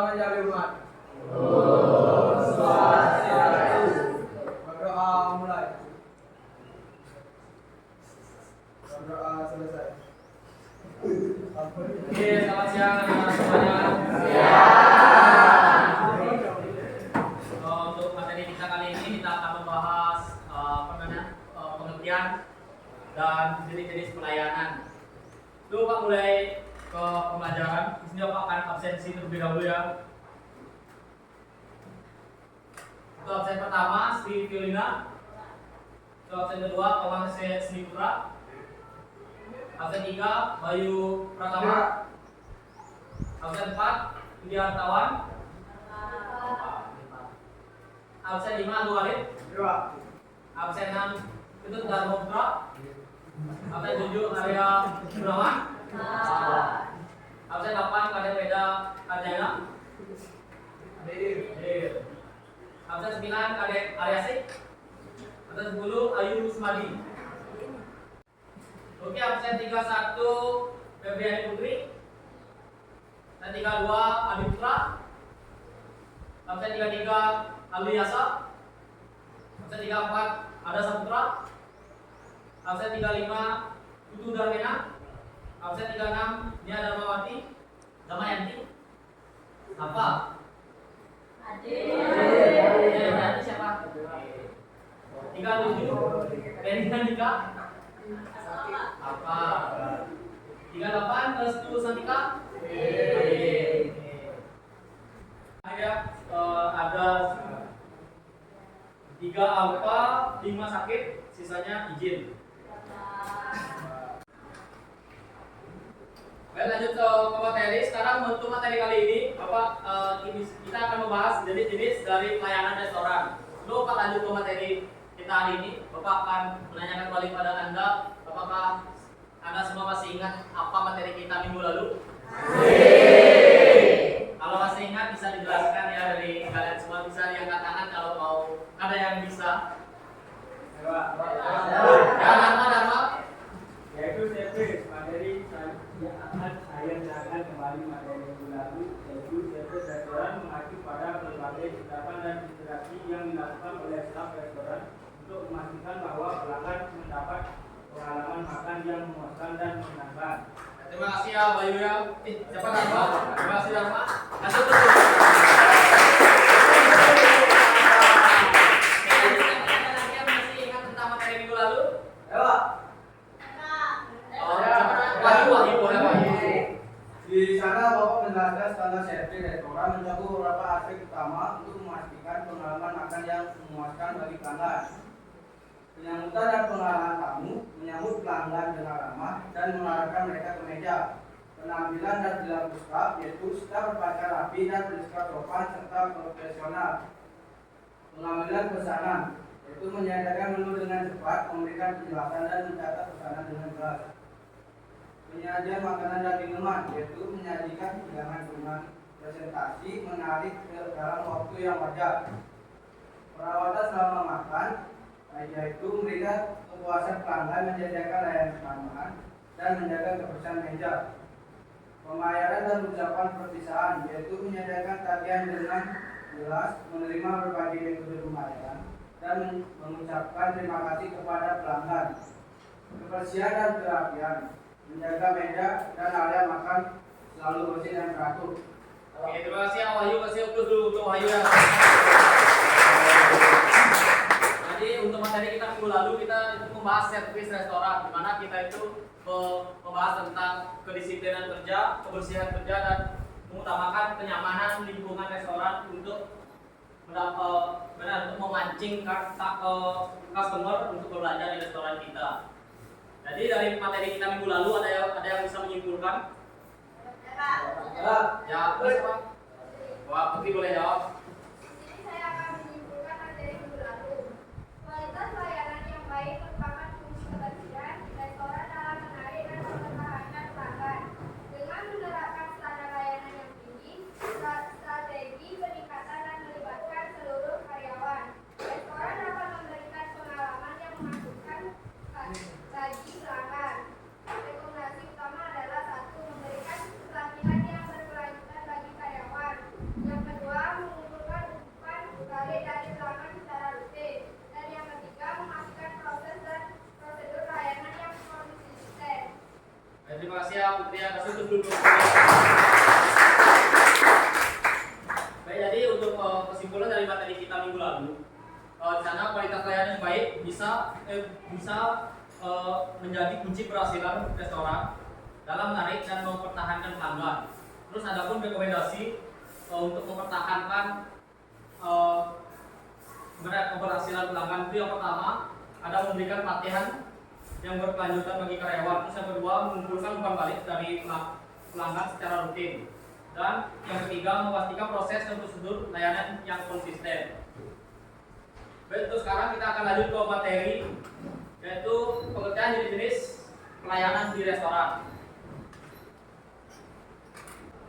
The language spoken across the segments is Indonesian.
Salam menjadi umat. Berdoa mulai. Berdoa selesai. Oke, selamat siang anak-anak semuanya. Untuk materi kita kali ini kita akan membahas pengertian dan jenis-jenis pelayanan. Dulu Pak mulai ke pembelajaran. Di sini Pak akan absensi terlebih dahulu ya. Untuk absen pertama Sri Violina. Untuk absen kedua Paman Seni Putra. Absen 3 Bayu Pratama. Absen 4 Widya Hartawan. Absen 5 Abdul Walid. Absen 6 Ketut Darmo Putra. Absen 7 Arya Gunawan. Absen 8 Kadek Peda Karjana. Absen 9 Kadek Aryasik. Absen 10 Ayu Sumadi. Oke, absen 31 Febriani Putri. Absen 32 Adi Putra. Absen 33 Ali Yasa. Absen 34 Ada Saputra. Absen 35 Putu Darmena. Absen 36 Nia Darmawati. Damayanti. Apa? Adik siapa? 37 Renita Nika. Apa? 38 Restu Santika. Akhirnya ada 3 alfa, 5 sakit, sisanya izin. Baik, lanjut ke materi. Sekarang untuk materi kali ini, kita akan membahas jenis-jenis dari pelayanan restoran. Sebelum Bapak lanjut ke materi kita hari ini, Bapak akan menanyakan kembali pada Anda, apakah Anda semua masih ingat apa materi kita minggu lalu? Kalau masih ingat bisa dijelaskan ya dari kalian semua, bisa diangkat tangan kalau mau ada yang bisa. Ya, nama. Yaitu CP materi yang akan saya jelaskan kembali materi minggu lalu, yaitu CP restoran mengacu pada berbagai tindakan dan interaksi yang dilakukan oleh staf restoran untuk memastikan bahwa pelanggan mendapat pengalaman makan yang memuaskan dan menyenangkan. Terima kasih ya Bayu ya. Siapa Dharma? Terima kasih Dharma. Lanjut terus. Kalian masih ingat tentang materi minggu lalu? Di sana Bapak menjelaskan standar safety restoran mencakup beberapa aspek utama untuk memastikan pengalaman makan yang memuaskan bagi pelanggan. Penyambutan dan pengarahan tamu, menyambut pelanggan dengan ramah dan mengarahkan mereka ke meja. Penampilan dan perilaku staf, yaitu staf berpakaian rapi dan bersikap sopan serta profesional. Pengambilan pesanan, yaitu menyediakan menu dengan cepat, memberikan penjelasan dan mencatat pesanan dengan jelas. Penyajian makanan dan minuman, yaitu menyajikan hidangan dengan presentasi menarik dalam waktu yang wajar. Perawatan selama makan, yaitu memberikan kepuasan pelanggan, menyediakan layanan keamanan dan menjaga kebersihan meja. Pembayaran dan ucapan perpisahan, yaitu menyediakan tagihan dengan jelas, menerima berbagai metode pembayaran dan mengucapkan terima kasih kepada pelanggan. Kebersihan dan kerapian, menjaga meja dan area makan selalu bersih dan teratur. Oke, terima kasih ya Wahyu. Kasih applause dulu untuk Wahyu ya. Jadi untuk materi kita minggu lalu kita itu membahas servis restoran, di mana kita itu membahas tentang kedisiplinan kerja, kebersihan kerja dan mengutamakan kenyamanan lingkungan restoran untuk memancing customer untuk berbelanja di restoran kita. Jadi dari materi kita minggu lalu ada yang bisa menyimpulkan? Ya, boleh Pak. Wah, Putri boleh jawab. Di sini saya akan menyimpulkan materi minggu lalu. Kualitas layanan yang baik merupakan kunci kebersihan restoran dalam menarik dan mempertahankan pelanggan. Dengan menerapkan standar layanan yang tinggi, strategi peningkatan dan melibatkan seluruh karyawan, restoran dapat memberikan pengalaman yang menakjubkan bagi pelanggan. Rekomendasi utama adalah 1. Memberikan pelatihan yang berkelanjutan bagi karyawan. Putri kasih untuk dulu. Baik, jadi untuk kesimpulan dari materi kita minggu lalu, di sana kualitas layanan yang baik bisa menjadi kunci keberhasilan restoran dalam menarik dan mempertahankan pelanggan. Terus ada pun rekomendasi untuk mempertahankan keberhasilan pelanggan itu yang pertama ada memberikan pelatihan yang berkelanjutan bagi karyawan. Terus yang kedua mengumpulkan umpan balik dari pelanggan secara rutin. Dan yang ketiga memastikan proses dan prosedur layanan yang konsisten. Baik, terus sekarang kita akan lanjut ke materi yaitu pengertian jenis-jenis pelayanan di restoran.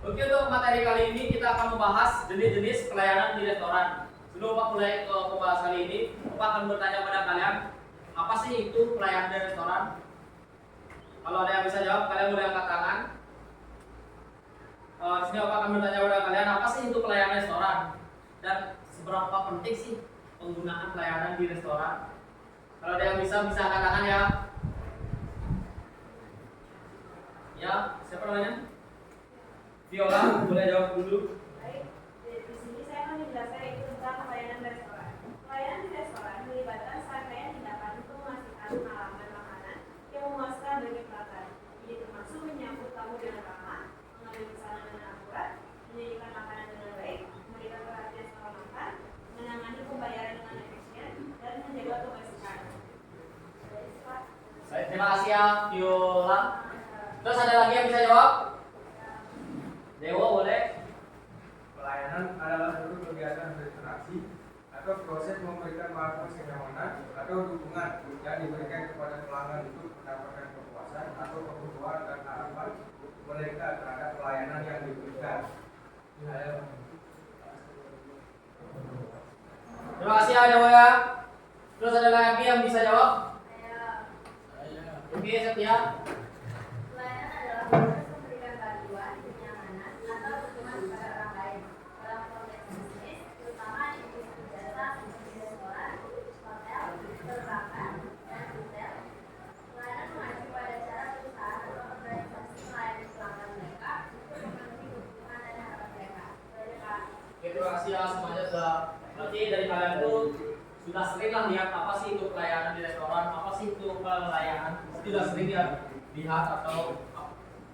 Oke, untuk materi kali ini kita akan membahas jenis-jenis pelayanan di restoran. Sebelum Pak mulai ke pembahasan kali ini, Bapak akan bertanya pada kalian, apa sih itu pelayanan di restoran? Kalau ada yang bisa jawab, kalian boleh angkat tangan. Di sini Bapak akan bertanya pada kalian, apa sih itu pelayanan restoran? Dan seberapa penting sih penggunaan pelayanan di restoran? Kalau ada yang bisa angkat tangan ya. Ya, siapa namanya? Viola, boleh jawab dulu. Baik, di sini saya akan menjelaskan itu tentang pelayanan restoran. Pelayanan di restoran melibatkan serangkaian tindakan untuk memastikan pengalaman makanan yang memuaskan bagi pelanggan. Ini termasuk menyambut tamu dengan ramah, mengambil pesanan dengan akurat, menyajikan makanan dengan baik, memberikan perhatian setelah makan, menangani pembayaran dengan efisien, dan menjaga kebersihan. Terima kasih ya Viola. Terus ada lagi yang bisa jawab? Dewa boleh? Pelayanan adalah suatu kegiatan berinteraksi atau proses memberikan manfaat kenyamanan atau dukungan yang diberikan kepada pelanggan untuk mendapatkan kepuasan atau kebutuhan dan harapan mereka terhadap pelayanan yang diberikan. Terima kasih ya Dewa ya. Terus ada lagi yang bisa jawab? Oke, Setia. Pelayanan adalah proses memberikan bantuan, kenyamanan, atau dukungan kepada orang lain dalam konteks bisnis, terutama di industri jasa seperti restoran, hotel, perbankan, dan retail. Pelayanan mengacu pada cara perusahaan atau organisasi melayani pelanggan mereka untuk memenuhi kebutuhan dan harapan mereka. Dari Pak. Oke, terima kasih ya semuanya sudah. Berarti dari kalian tuh sudah sering lah lihat apa sih itu pelayanan di restoran, apa sih itu pelayanan. Sudah sering ya lihat atau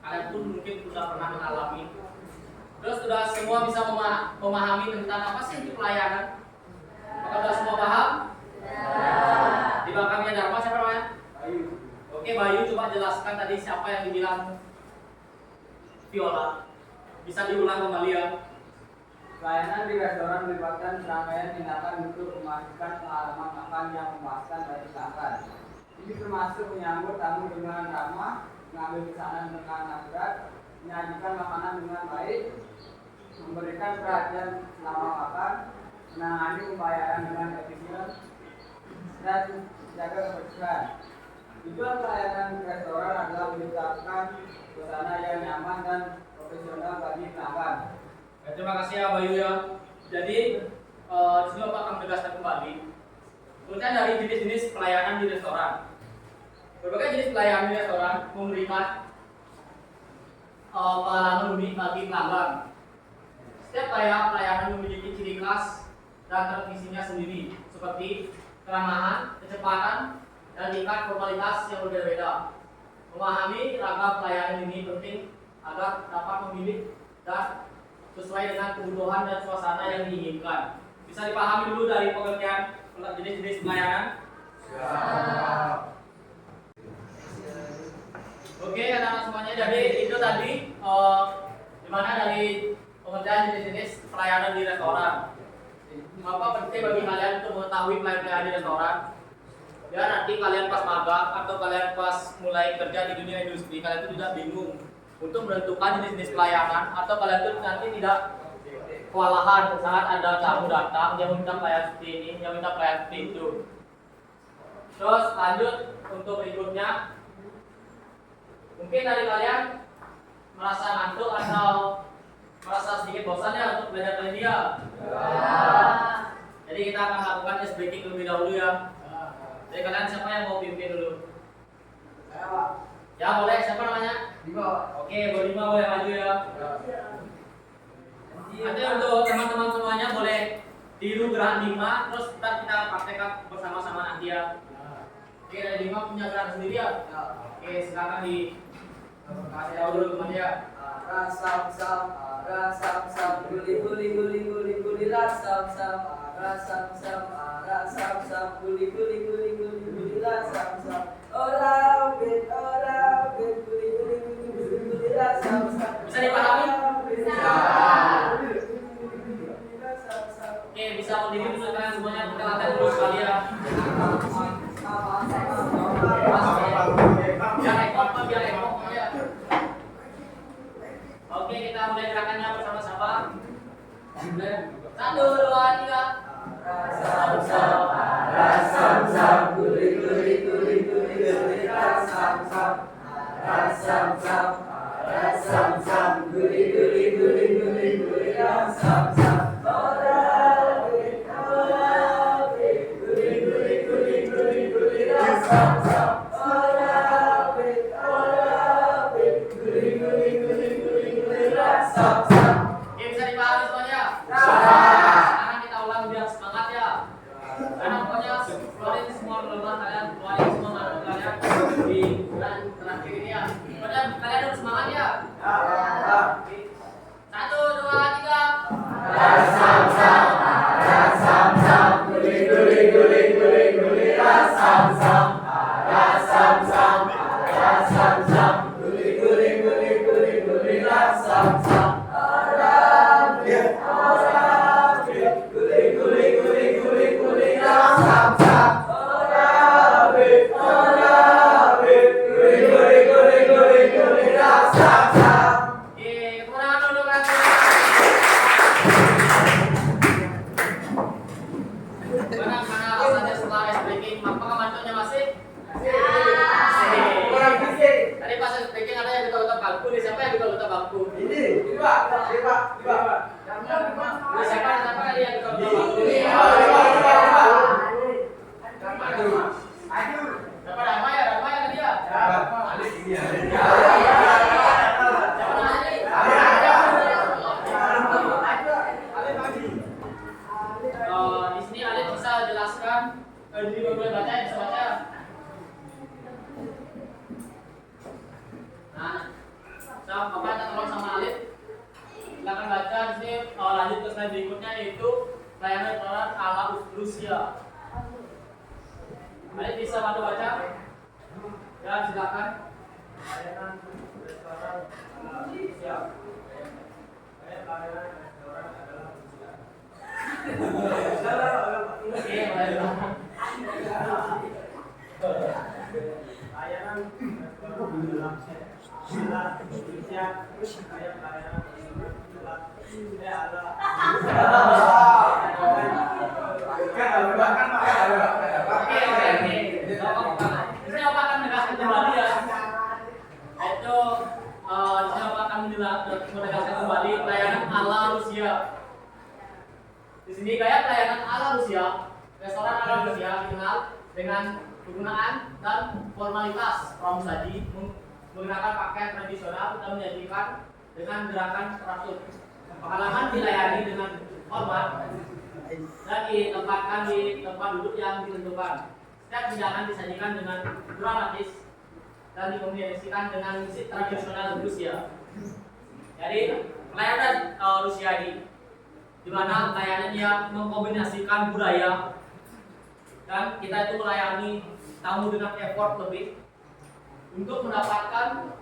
kalian pun mungkin sudah pernah mengalami. Terus sudah semua bisa memahami tentang apa sih itu pelayanan. Apakah sudah semua paham? Di belakangnya Dharma siapa namanya? Bayu. Oke, Bayu coba jelaskan tadi siapa yang dibilang Viola. Bisa diulang kembali ya. Pelayanan di restoran melibatkan serangkaian tindakan untuk memastikan pengalaman makan yang memuaskan bagi pelanggan. Ini termasuk menyambut tamu dengan ramah, mengambil pesanan dengan akurat, menyajikan makanan dengan baik, memberikan perhatian selama makan, menangani pembayaran dengan efisien, dan menjaga kebersihan. Tujuan pelayanan restoran adalah menciptakan suasana yang nyaman dan profesional bagi pelanggan. Terima kasih ya Bayu ya. Jadi di sini Bapak akan menegaskan kembali. Kemudian dari jenis-jenis pelayanan di restoran. Berbagai jenis pelayanan di restoran memberikan pengalaman unik bagi pelanggan. Setiap pelayanan memiliki ciri khas dan tradisinya sendiri, seperti keramahan, kecepatan, dan tingkat formalitas yang berbeda-beda. Memahami ragam pelayanan ini penting agar dapat memilih dan sesuai dengan kebutuhan dan suasana yang diinginkan. Bisa dipahami dulu dari pengertian jenis-jenis pelayanan? Oke, anak-anak semuanya. Jadi itu tadi dimana dari pengertian jenis-jenis pelayanan di restoran. Apa penting bagi kalian untuk mengetahui pelayanan di restoran? Ya nanti kalian pas magang atau kalian pas mulai kerja di dunia industri, kalian itu tidak bingung untuk menentukan jenis-jenis pelayanan, atau kalian tuh nanti tidak kewalahan saat ada tamu datang yang minta pelayanan seperti ini, yang minta pelayanan seperti itu. Terus lanjut untuk berikutnya, mungkin dari kalian merasa ngantuk atau merasa sedikit bosan ya untuk belajar dari dia. Jadi kita akan lakukan ice breaking terlebih dahulu ya. Jadi kalian siapa yang mau pimpin dulu? Ya boleh, siapa namanya? Oke, berlima boleh maju ya. Nanti untuk teman-teman semuanya boleh tiru gerakan 5, terus ntar kita praktekkan bersama-sama nanti ya. Oke, dari 5 punya gerakan sendiri ya. Oke, silakan kasih tahu dulu teman ya. Rasam sam, rasam sam, guli guli guli guli guli rasam sam, rasam sam, rasam sam, guli guli guli guli guli rasam sam. Ora bit, guli guli guli guli guli rasam sam. Bisa dipahami? Bisa. Oke, bisa berdiri dulu kalian semuanya, kita latihan dulu sekali ya. Biar ekor ya. Oke, kita mulai gerakannya bersama-sama. 1, 2, 3. Rasam sam, guli guli guli guli guli rasam sam, rasam sam, rasam sam, guli guli guli guli guli rasam sam. Ora bit, guli guli guli guli guli rasam sam. Ora bit, guli guli guli guli guli rasam sam. Oke, bisa dipahami semuanya? Sekarang kita ulang biar semangat ya. Karena pokoknya keluarin semua kelemahan kalian, keluarin semua masalah kalian di bulan terakhir ini ya. Pokoknya kalian harus semangat ya. 1, 2, 3. Rasam sam, rasam sam, guli guli guli guli guli rasam sam, rasam sam, rasam sam, guli guli guli guli guli rasam sam. Ora bit, guli guli guli guli guli rasam sam. Ora bit, guli guli guli guli guli rasam sam. Oke, kemenangan dulu kan. Mana rasanya setelah ice breaking? Apakah mantunya masih? Masih. Tadi pas ice breaking ada yang betul-betul bangku nih. Siapa yang betul-betul bangku? Ini Pak. Siapa tadi yang betul-betul bangku? Siapa Damai ya tadi ya? Di sini Alif bisa jelaskan diri boleh baca ya, bisa baca. Nah, apa kita tolong sama Alif? Silakan baca di sini. Lanjut ke slide berikutnya yaitu pelayanan restoran ala Rusia. Alif bisa bantu baca? Ya, silakan. Layanan restoran ala Rusia. Layanan restoran adalah Rusia. Oke, baik. Layanan restoran adalah Rusia. Kayak layanan Ini apa akan menegaskan kembali ya? Itu ini apa akan menegaskan kembali pelayanan ala Rusia. Di sini kayak pelayanan ala Rusia, restoran ala Rusia dikenal dengan penggunaan dan formalitas pramusaji, menggunakan pakaian tradisional dan menyajikan dengan gerakan teratur. Pengalaman dilayani dengan hormat dan ditempatkan di tempat duduk yang ditentukan. Setiap hidangan disajikan dengan dramatis dan dikombinasikan dengan musik tradisional Rusia. Jadi pelayanan Rusia ini, di mana pelayanan yang mengkombinasikan budaya dan kita itu melayani tamu dengan effort lebih untuk mendapatkan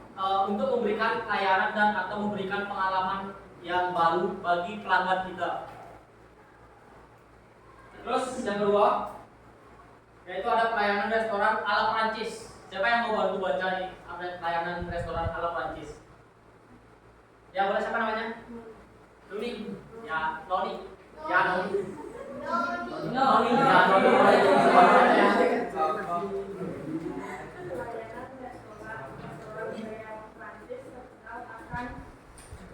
untuk memberikan pelayanan dan atau memberikan pengalaman yang baru bagi pelanggan kita. Terus yang kedua yaitu ada pelayanan restoran ala Prancis. Siapa yang mau bantu baca nih? Ada pelayanan restoran ala Prancis. Ya boleh, siapa namanya? Noni. Ya Noni. Ya Noni. Noni. Ya Noni.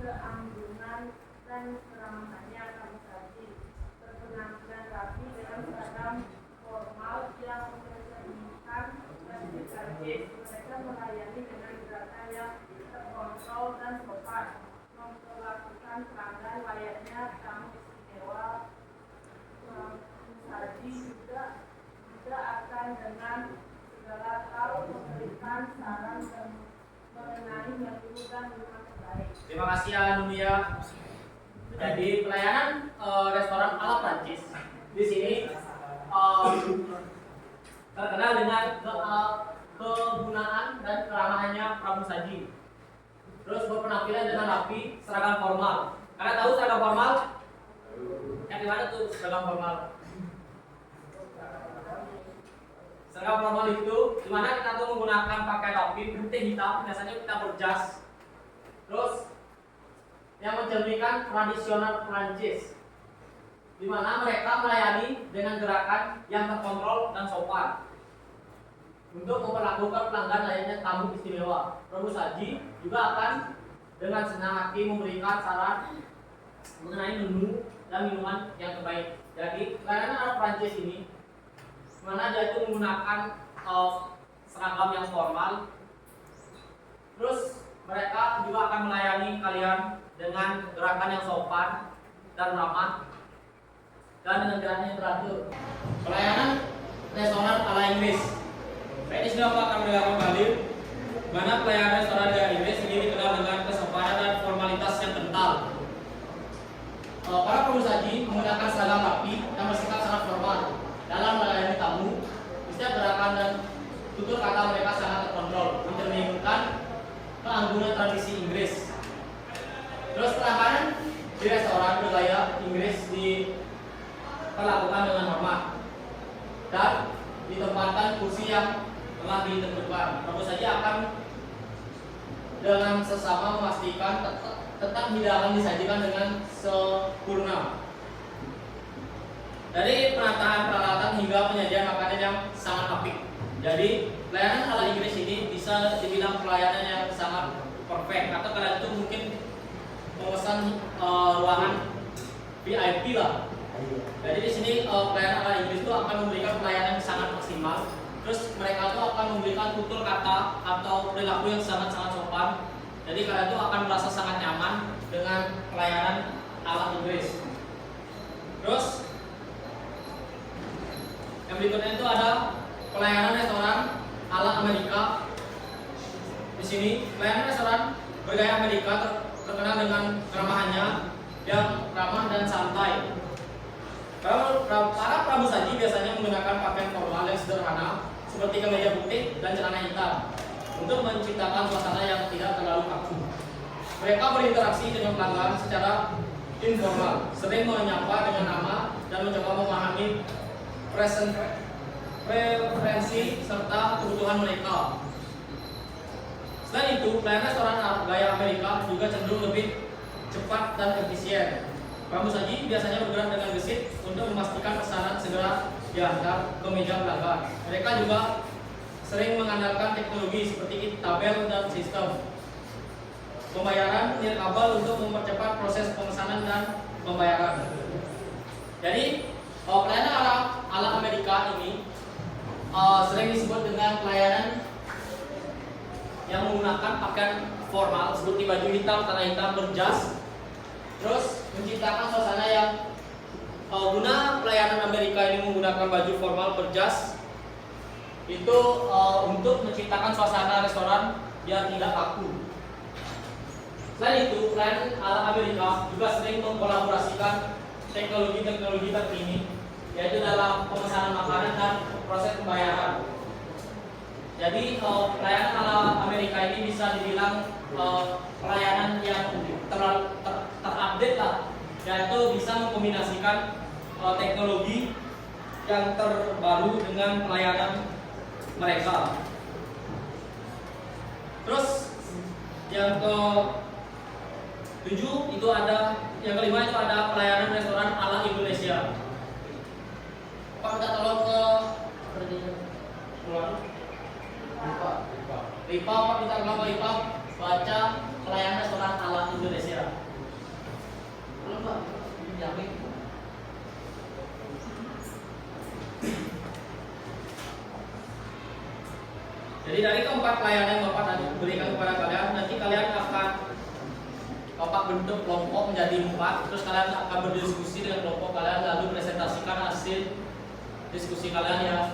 Keanggunan dan keramahannya kami tadi berpenampilan rapi dengan seragam formal yang mencerminkan dan dikasih mereka melayani dengan gerakan yang melayani pelanggan layaknya tamu istimewa. Saji juga akan dengan segala hal memberikan saran mengenai menu dan minuman terbaik. Terima kasih ya Nunia. Jadi pelayanan restoran ala Prancis di sini terkenal dengan kegunaan dan keramahannya pramusaji. Terus berpenampilan dengan rapi, seragam formal. Kalian tahu seragam formal? Yang di mana tuh seragam formal? Seragam formal itu dimana kita tuh menggunakan pakaian rapi, putih hitam, biasanya kita berjas. Terus yang mencerminkan tradisional Prancis, di mana mereka melayani dengan gerakan yang terkontrol dan sopan. Untuk memperlakukan pelanggan layaknya tamu istimewa, pramusaji juga akan dengan senang hati memberikan saran mengenai menu dan minuman yang terbaik. Jadi pelayanan ala Prancis ini, mana dia itu menggunakan seragam yang formal. Terus mereka juga akan melayani kalian dengan gerakan yang sopan dan ramah dan dengan gerakan yang teratur. Pelayanan restoran ala Inggris. Ini sudah akan mendengar kembali mana pelayanan restoran ala Inggris ini dikenal dengan kesopanan dan formalitas yang kental. Para pramusaji menggunakan seragam rapi yang bersikap sangat formal dalam melayani tamu. Setiap gerakan dan tutur kata mereka sangat terkontrol, mencerminkan keanggunan tradisi Inggris. Terus pelanggan di restoran bergaya Inggris diperlakukan dengan hormat dan ditempatkan kursi yang telah ditentukan. Pramusaji akan dengan sesama memastikan tetap hidangan disajikan dengan sempurna. Dari penataan peralatan hingga penyajian makanan yang sangat apik. Jadi pelayanan ala Inggris ini bisa dibilang pelayanan yang sangat perfect. Atau kalian itu mungkin memesan ruangan VIP lah. Jadi di sini pelayanan ala Inggris itu akan memberikan pelayanan yang sangat maksimal. Terus mereka itu akan memberikan tutur kata atau perilaku yang sangat-sangat sopan. Jadi kalian itu akan merasa sangat nyaman dengan pelayanan ala Inggris. Terus yang berikutnya itu ada pelayanan restoran ala Amerika. Di sini pelayanan restoran bergaya Amerika terkenal dengan keramahannya yang ramah dan santai. Para pramusaji biasanya menggunakan pakaian formal yang sederhana seperti kemeja putih dan celana hitam untuk menciptakan suasana yang tidak terlalu kaku. Mereka berinteraksi dengan pelanggan secara informal, sering menyapa dengan nama dan mencoba memahami preferensi serta kebutuhan mereka. Selain itu, pelayanan restoran gaya Amerika juga cenderung lebih cepat dan efisien. Pramusaji biasanya bergerak dengan gesit untuk memastikan pesanan segera diantar ke meja pelanggan. Mereka juga sering mengandalkan teknologi seperti tabel dan sistem pembayaran nirkabel untuk mempercepat proses pemesanan dan pembayaran. Jadi pelayanan ala Amerika ini sering disebut dengan pelayanan yang menggunakan pakaian formal seperti baju hitam, celana hitam, berjas. Terus menciptakan suasana yang guna pelayanan Amerika ini menggunakan baju formal berjas itu untuk menciptakan suasana restoran biar tidak kaku. Selain itu, pelayanan ala Amerika juga sering mengkolaborasikan teknologi-teknologi terkini, yaitu dalam pemesanan makanan dan proses pembayaran. Jadi pelayanan ala Amerika ini bisa dibilang pelayanan yang terupdate lah, yaitu bisa mengkombinasikan teknologi yang terbaru dengan pelayanan mereka. Terus yang ke-7 itu ada, yang kelima itu ada pelayanan restoran ala Indonesia. Pak minta tolong ke Ripa, Pak minta tolong ke Ripa baca pelayanan restoran ala Indonesia. Belum Pak, ini jamin. Jadi dari keempat pelayanan yang Bapak tadi berikan kepada kalian, nanti kalian akan Bapak bentuk kelompok menjadi 4, terus kalian akan berdiskusi dengan kelompok kalian, lalu presentasikan hasil diskusi kalian ya.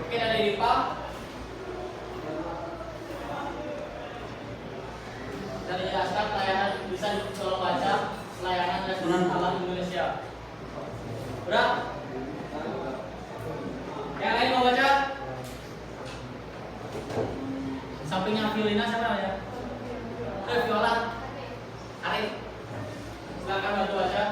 Oke, dari Dipa. Dan dijelaskan pelayanan, bisa tolong baca pelayanan restoran halal Indonesia. Udah? Yang lain mau baca? Sampingnya Violina siapa namanya? Viola. Arif. Silakan bantu baca.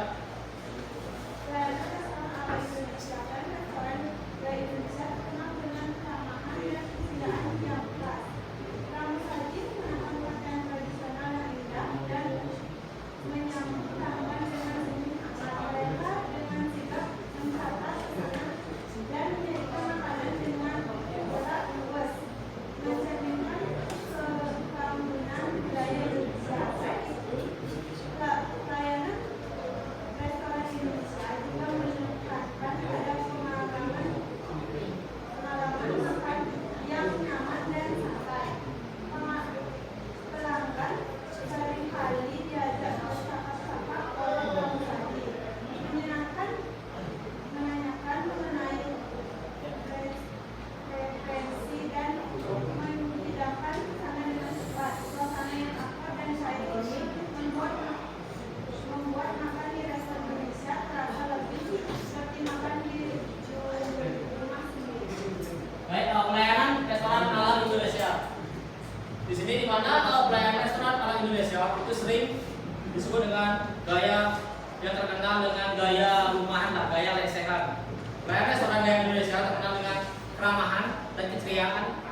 Disebut dengan gaya yang terkenal dengan gaya rumahan lah, gaya lesehan. Pelayanan restoran gaya Indonesia terkenal dengan keramahan dan keceriaan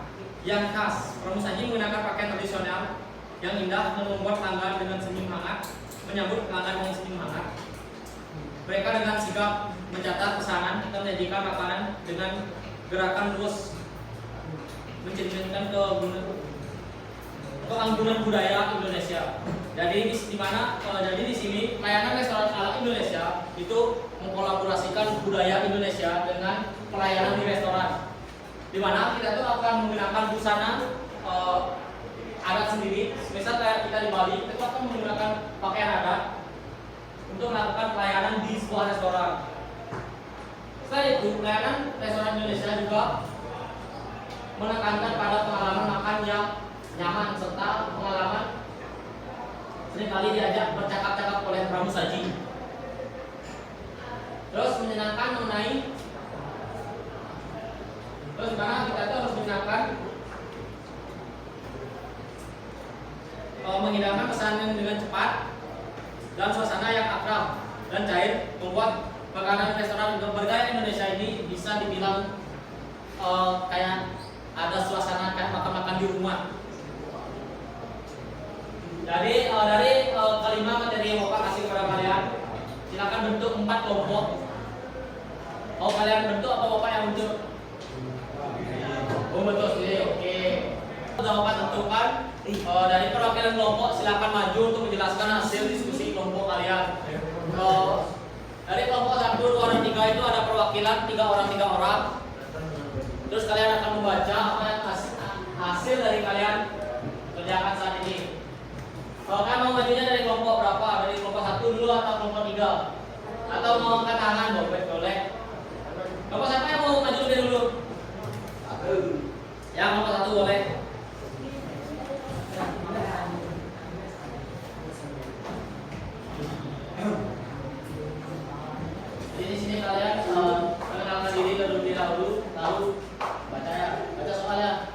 yang khas. Pramusaji menggunakan pakaian tradisional yang indah dan membuat pelanggan dengan senyum hangat, menyambut pelanggan dengan senyum hangat. Mereka dengan sigap mencatat pesanan dan menyajikan makanan dengan gerakan terus mencerminkan keanggunan budaya Indonesia. Jadi di sini pelayanan restoran ala Indonesia itu mengkolaborasikan budaya Indonesia dengan pelayanan di restoran. Di mana kita tuh akan menggunakan busana adat sendiri. Misal kayak kita di Bali, kita akan menggunakan pakaian adat untuk melakukan pelayanan di sebuah restoran. Selain itu, pelayanan restoran Indonesia juga menekankan pada pengalaman makan yang nyaman serta pengalaman seringkali diajak bercakap-cakap oleh pramusaji. Terus menyenangkan karena kita itu harus menghidangkan pesanan dengan cepat dan suasana yang akrab dan cair, membuat makanan restoran bergaya Indonesia ini bisa dibilang kayak ada suasana kayak makan-makan di rumah. Jadi dari kelima materi yang Bapak kasih kepada kalian, silakan bentuk 4 kelompok. Mau kalian bentuk atau Bapak yang bentuk? Oh, bentuk sendiri, oke. Sudah Bapak tentukan dari perwakilan kelompok, silakan maju untuk menjelaskan hasil diskusi kelompok kalian. Dari kelompok 1, 2, dan 3 itu ada perwakilan 3 orang. Terus kalian akan membaca apa yang hasil dari kalian kerjakan saat ini. Kalau kalian mau majunya dari kelompok berapa? Dari kelompok 1 dulu atau kelompok 3? Atau mau angkat tangan? Boleh. Kelompok siapa yang mau maju lebih dulu? Ya, kelompok 1 boleh. Di sini kalian mengenalkan diri terlebih dahulu, tahu baca soalnya.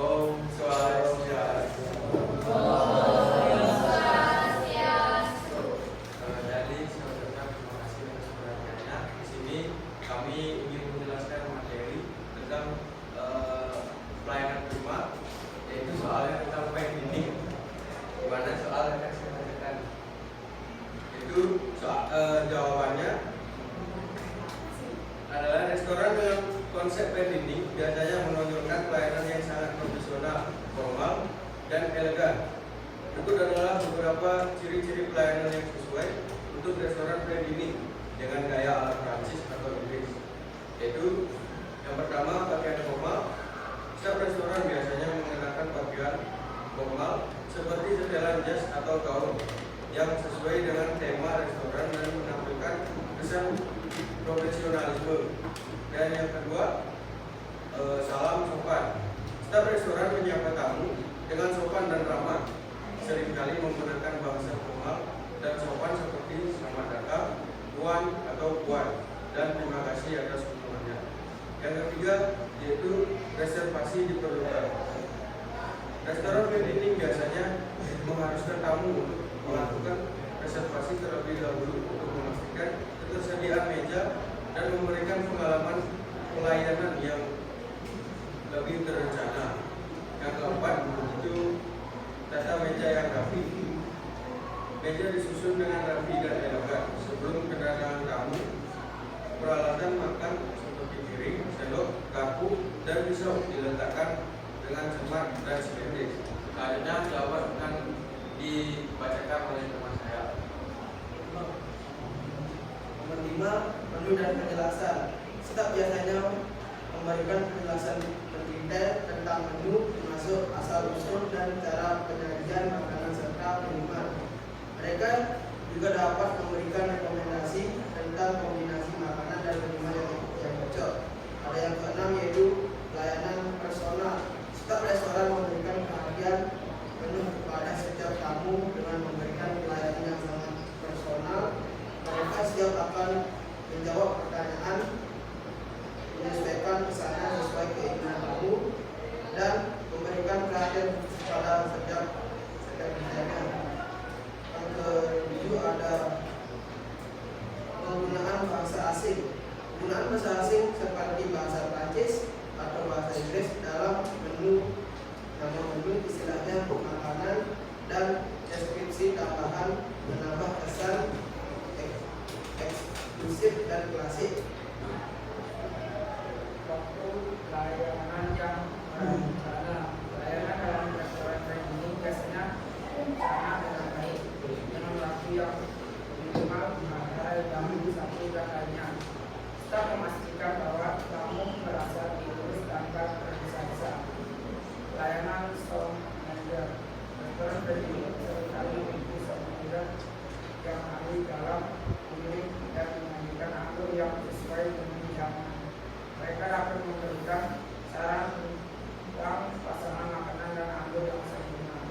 Om Swastiastu. Jadi saudara, terima kasih atas perhatiannya. Di sini kami ingin menjelaskan materi tentang pelayanan prima, yaitu soalnya tentang pending. Di mana soal yang saya tanyakan itu jawabannya adalah restoran dengan konsep pending biasanya menonjolkan pelayanan yang sangat profesional, formal, dan elegan. Berikut adalah beberapa ciri-ciri pelayanan yang sesuai untuk restoran pending dengan gaya ala Prancis atau Inggris, yaitu yang pertama pesan profesionalisme. Dan yang kedua, salam sopan. Staf restoran menyapa tamu dengan sopan dan ramah, seringkali menggunakan bahasa formal dan sopan seperti selamat datang, tuan atau puan, dan terima kasih atas kunjungannya. Yang ketiga yaitu reservasi diperlukan. Restoran cleaning biasanya mengharuskan tamu untuk melakukan reservasi terlebih dahulu untuk memastikan ketersediaan meja dan memberikan pengalaman pelayanan yang lebih terencana. Yang keempat itu tata meja yang rapi. Meja disusun dengan rapi dan elegan. Sebelum kedatangan tamu, peralatan makan seperti piring, sendok, garpu, dan pisau diletakkan dengan cermat dan simetris. Selanjutnya jawaban akan dibacakan oleh teman saya. Nomor 5, menu dan penjelasan. Staf biasanya memberikan penjelasan detail tentang menu, termasuk asal-usul dan cara penyajian makanan serta minuman. Mereka juga dapat memberikan rekomendasi tentang kombinasi makanan dan minuman yang cocok. Ada yang keenam yaitu pelayanan personal. Staf restoran memberikan perhatian penuh kepada setiap tamu dengan memberikan pelayanan yang sangat personal. Mereka siap akan menjawab pertanyaan, menyesuaikan pesanan sesuai keinginan tamu, dan memberikan perhatian pada setiap detailnya. Yang ketujuh ada penggunaan bahasa asing. Penggunaan bahasa asing seperti bahasa Prancis atau bahasa Inggris dalam menu. Nama menu istilahnya makanan dan deskripsi tambahan menambah kesan eksklusif dan klasik. Waktu layanan yang berencana. Layanan dalam restoran ini biasanya berencana dengan baik dengan waktu yang minimal antara jam 1 dan lainnya. Staf memastikan bahwa tamu merasa diurus tanpa tergesa-gesa. Layanan store manager. Restoran ini seringkali memiliki store manager yang ahli dalam memilih dan menyajikan anggur yang sesuai dengan zaman. Mereka dapat memberikan saran tentang pasangan makanan dan anggur yang sempurna.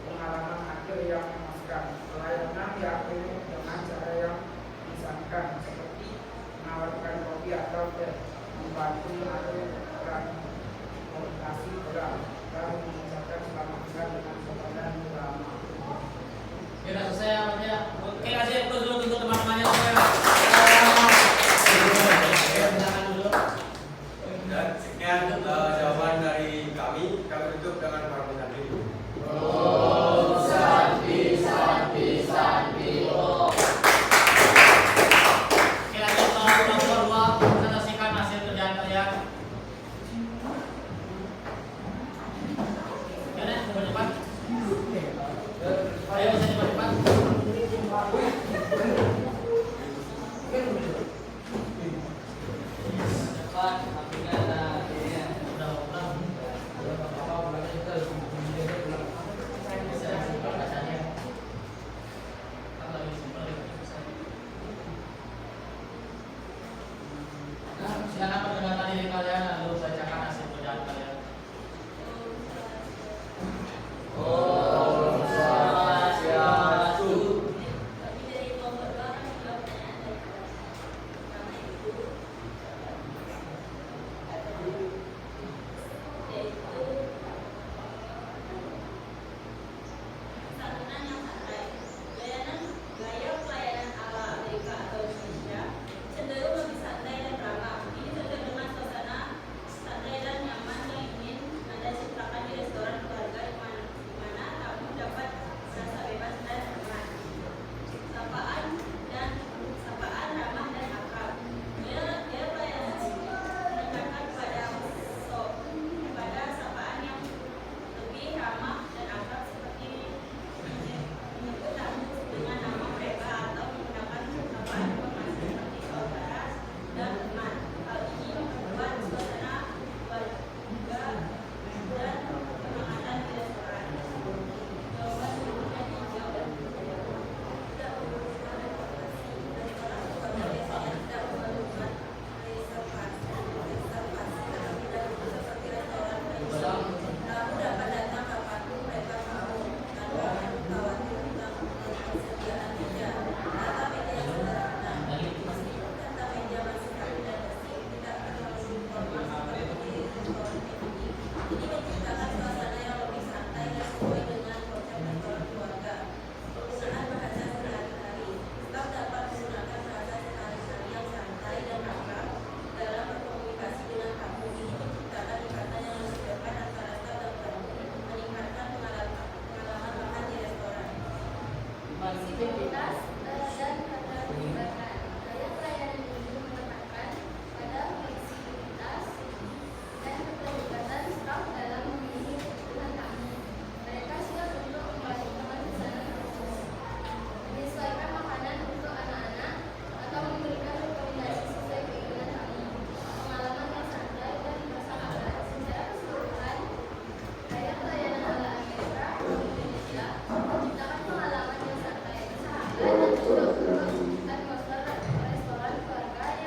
Pengalaman akhir yang memuaskan. Pelayanan diakhiri dengan cara yang mengesankan, seperti menawarkan kopi atau teh, membantu mengatur transportasi berat, dan mengucapkan selamat tinggal dengan sopan dan ramah. Sudah selesai namanya. Oke, kasih applause dulu untuk teman-temannya semua. Dan sekian jawaban dari kami tutup dengan pamit dulu. Oke, lanjut nomor 2, presentasikan hasil kerjaan kalian.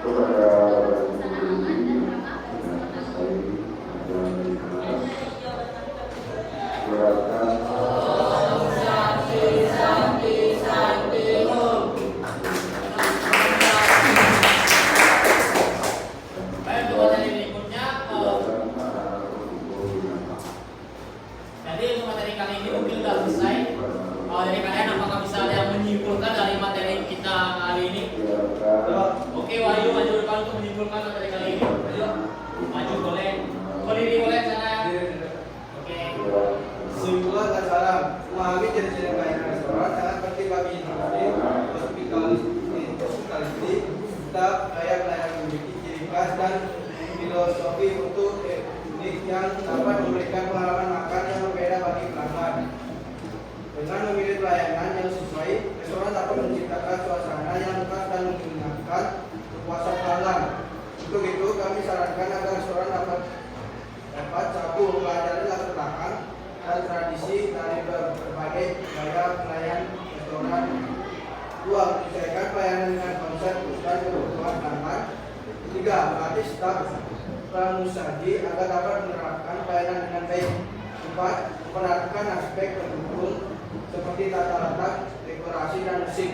suasana aman dan ramah bagi semua tamu. Baik, untuk materi berikutnya, jadi untuk materi kali ini mungkin sudah selesai. Dari kalian apakah bisa ada yang menyimpulkan dari materi kita kali ini? Oke, Wahyu maju depan untuk menyimpulkan materi kali ini. Ayo, maju boleh. Berdiri boleh sana. Oke. Kesimpulan dan saran, memahami ciri-ciri pelayanan restoran sangat penting bagi hospitality. Tetap layak pelayanan memiliki ciri khas dan filosofi untuk unik yang dapat memberikan pengalaman makan yang berbeda bagi pelanggan. Dengan memilih pelayanan yang sesuai, restoran dapat menciptakan suasana yang khas dan menyenangkan kepuasan pelanggan. Untuk itu, kami sarankan agar restoran dapat satu mempelajari latar belakang dan tradisi dari berbagai gaya pelayan restoran. Dua, menyesuaikan pelayanan dengan konsep dan kebutuhan pelanggan. Tiga, melatih staf pramusaji agar dapat menerapkan pelayanan dengan baik. Empat, memperhatikan aspek pendukung seperti tata letak, dekorasi dan musik.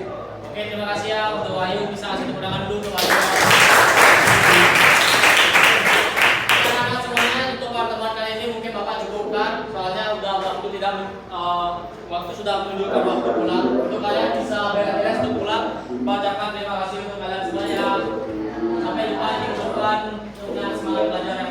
Oke, terima kasih ya untuk Wahyu. Bisa kasih tepuk tangan dulu untuk Wahyu. Anak-anak semuanya, untuk pertemuan kali ini mungkin Bapak cukupkan, soalnya udah waktu sudah menunjukkan waktu pulang. Untuk kalian bisa beres-beres untuk pulang. Bacakan terima kasih untuk kalian semuanya. Sampai jumpa di kesempatan dengan semangat belajar.